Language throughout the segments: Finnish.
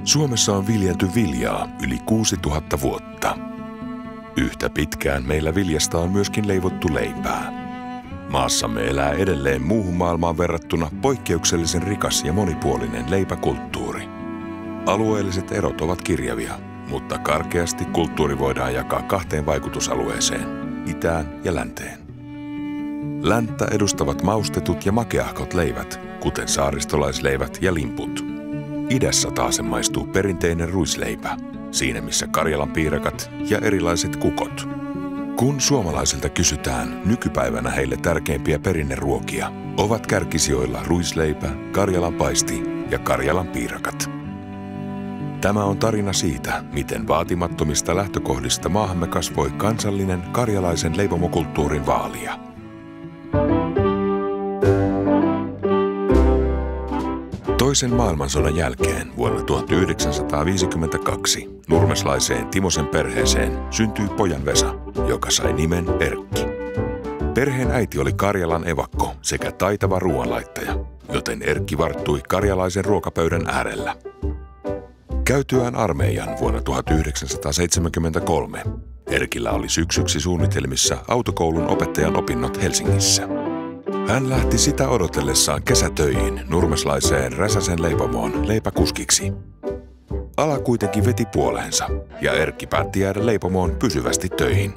Suomessa on viljelty viljaa yli 6000 vuotta. Yhtä pitkään meillä viljasta on myöskin leivottu leipää. Maassamme elää edelleen muuhun maailmaan verrattuna poikkeuksellisen rikas ja monipuolinen leipäkulttuuri. Alueelliset erot ovat kirjavia, mutta karkeasti kulttuuri voidaan jakaa kahteen vaikutusalueeseen, itään ja länteen. Länttä edustavat maustetut ja makeahkot leivät, kuten saaristolaisleivät ja limput. Idässä taasen maistuu perinteinen ruisleipä, siinä missä Karjalan piirakat ja erilaiset kukot. Kun suomalaisilta kysytään nykypäivänä heille tärkeimpiä perinneruokia, ovat kärkisijoilla ruisleipä, Karjalan paisti ja Karjalan piirakat. Tämä on tarina siitä, miten vaatimattomista lähtökohdista maahamme kasvoi kansallinen karjalaisen leipomokulttuurin vaalija. Toisen maailmansodan jälkeen vuonna 1952 nurmeslaiseen Timosen perheeseen syntyi pojan Vesa, joka sai nimen Erkki. Perheen äiti oli Karjalan evakko sekä taitava ruoanlaittaja, joten Erkki varttui karjalaisen ruokapöydän äärellä. Käytyään armeijan vuonna 1973 Erkillä oli syksyksi suunnitelmissa autokoulun opettajan opinnot Helsingissä. Hän lähti sitä odotellessaan kesätöihin nurmeslaiseen Räsäsen leipomoon leipäkuskiksi. Ala kuitenkin veti puoleensa ja Erkki päätti jäädä leipomoon pysyvästi töihin.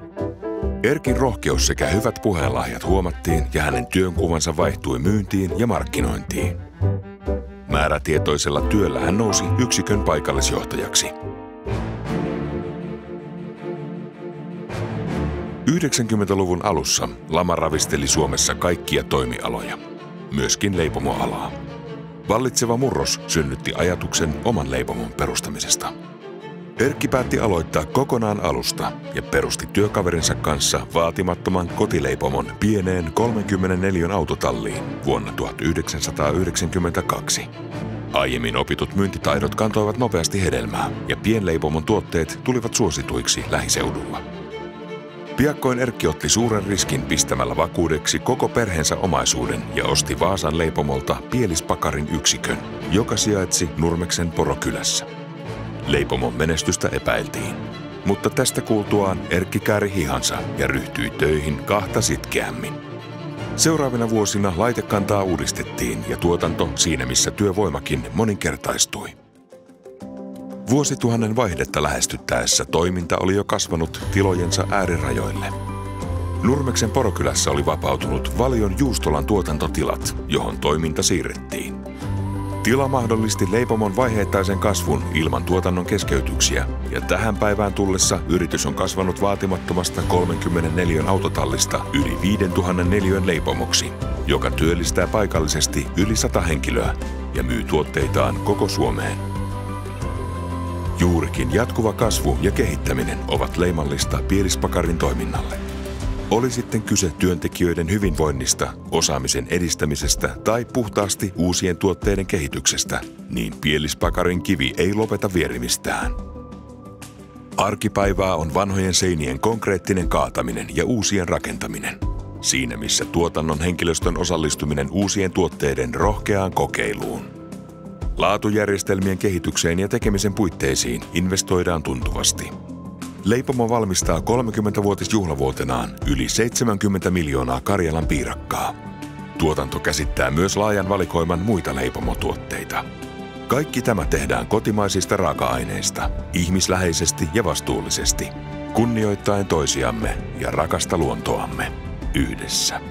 Erkin rohkeus sekä hyvät puheenlahjat huomattiin ja hänen työnkuvansa vaihtui myyntiin ja markkinointiin. Määrätietoisella työllä hän nousi yksikön paikallisjohtajaksi. 90-luvun alussa lama ravisteli Suomessa kaikkia toimialoja, myöskin leipomoalaa. Vallitseva murros synnytti ajatuksen oman leipomon perustamisesta. Erkki päätti aloittaa kokonaan alusta ja perusti työkaverinsa kanssa vaatimattoman kotileipomon pieneen 34 autotalliin vuonna 1992. Aiemmin opitut myyntitaidot kantoivat nopeasti hedelmää ja pienleipomon tuotteet tulivat suosituiksi lähiseudulla. Piakkoin Erkki otti suuren riskin pistämällä vakuudeksi koko perheensä omaisuuden ja osti Vaasan leipomolta Pielispakarin yksikön, joka sijaitsi Nurmeksen Porokylässä. Leipomon menestystä epäiltiin, mutta tästä kuultuaan Erkki kääri hihansa ja ryhtyi töihin kahta sitkeämmin. Seuraavina vuosina laitekantaa uudistettiin ja tuotanto siinä missä työvoimakin moninkertaistui. Vuosituhannen vaihdetta lähestyttäessä toiminta oli jo kasvanut tilojensa äärirajoille. Nurmeksen Porokylässä oli vapautunut Valion juustolan tuotantotilat, johon toiminta siirrettiin. Tila mahdollisti leipomon vaiheittaisen kasvun ilman tuotannon keskeytyksiä, ja tähän päivään tullessa yritys on kasvanut vaatimattomasta 34 autotallista yli 5000 neliön leipomoksi, joka työllistää paikallisesti yli 100 henkilöä ja myy tuotteitaan koko Suomeen. Juurikin jatkuva kasvu ja kehittäminen ovat leimallista Pielispakarin toiminnalle. Oli sitten kyse työntekijöiden hyvinvoinnista, osaamisen edistämisestä tai puhtaasti uusien tuotteiden kehityksestä, niin Pielispakarin kivi ei lopeta vierimistään. Arkipäivää on vanhojen seinien konkreettinen kaataminen ja uusien rakentaminen. Siinä missä tuotannon henkilöstön osallistuminen uusien tuotteiden rohkeaan kokeiluun. Laatujärjestelmien kehitykseen ja tekemisen puitteisiin investoidaan tuntuvasti. Leipomo valmistaa 30-vuotisjuhlavuotenaan yli 70 miljoonaa Karjalan piirakkaa. Tuotanto käsittää myös laajan valikoiman muita leipomotuotteita. Kaikki tämä tehdään kotimaisista raaka-aineista, ihmisläheisesti ja vastuullisesti, kunnioittaen toisiamme ja rakasta luontoamme yhdessä.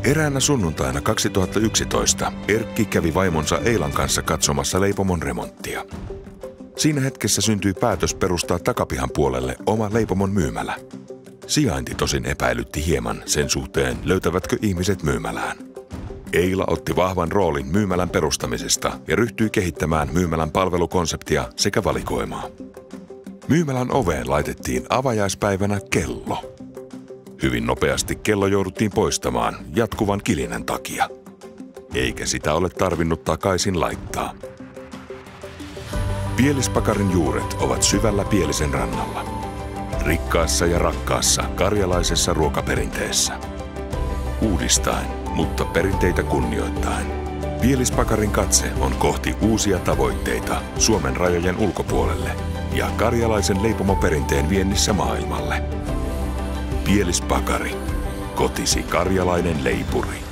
Eräänä sunnuntaina 2011 Erkki kävi vaimonsa Eilan kanssa katsomassa leipomon remonttia. Siinä hetkessä syntyi päätös perustaa takapihan puolelle oma leipomon myymälä. Sijainti tosin epäilytti hieman sen suhteen, löytävätkö ihmiset myymälään. Eila otti vahvan roolin myymälän perustamisesta ja ryhtyi kehittämään myymälän palvelukonseptia sekä valikoimaa. Myymälän oveen laitettiin avajaispäivänä kello. Hyvin nopeasti kello jouduttiin poistamaan jatkuvan kilinän takia. Eikä sitä ole tarvinnut takaisin laittaa. Pielispakarin juuret ovat syvällä Pielisen rannalla. Rikkaassa ja rakkaassa karjalaisessa ruokaperinteessä. Uudistaen, mutta perinteitä kunnioittaen. Pielispakarin katse on kohti uusia tavoitteita Suomen rajojen ulkopuolelle ja karjalaisen leipomoperinteen viennissä maailmalle. Pielispakari. Kotisi karjalainen leipuri.